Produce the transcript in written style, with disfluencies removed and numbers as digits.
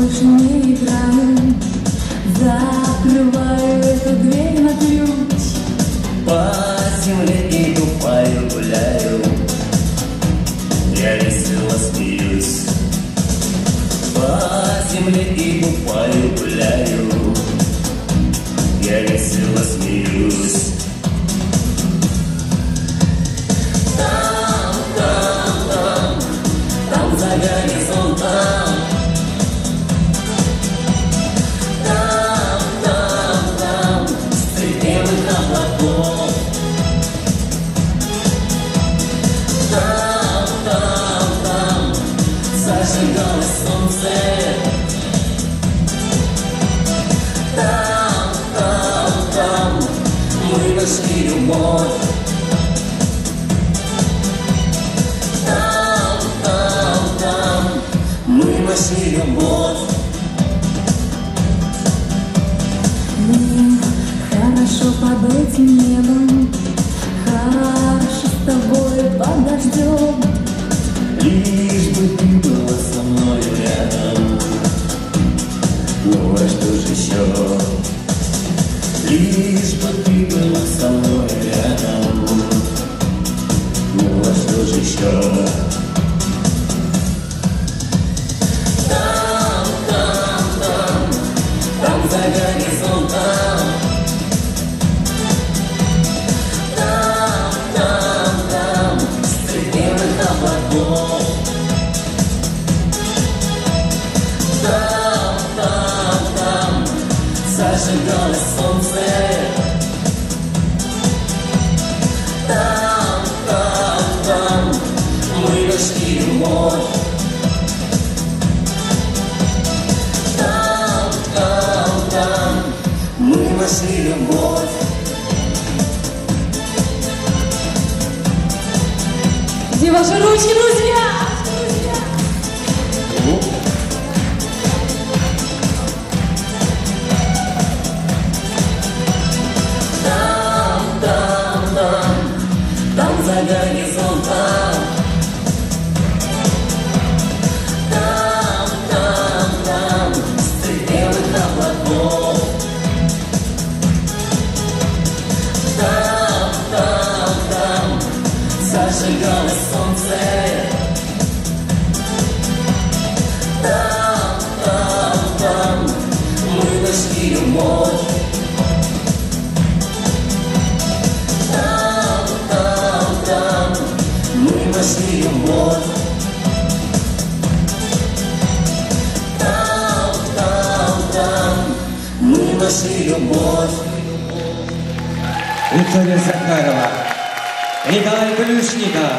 больше не играю, закрываю эту дверь на ключ. По земле иду, пою, гуляю, я весело смеюсь. По земле иду, пою, гуляю, я весело смеюсь. Там за горизонтом, там среди облаков, там зажигалось солнце, там мы нашли любовь. Мы нашли любовь. Мне хорошо под этим небом, хорошо с тобой под дождем. Лишь бы ты была со мной рядом. Ну а что же еще? Лишь бы ты была со мной рядом. Ну а что же еще? Там за горизонтом, там среди облаков, там зажигалось солнце, там мы нашли любовь. Мы нашли любовь. Где ваши ручки, друзья? Там за горизонтом, там среди облаков, там зажигалось солнце, там мы нашли любовь. Мы нашли любовь. Там мы нашли любовь. Виктория Захарова, Николай Плюшников.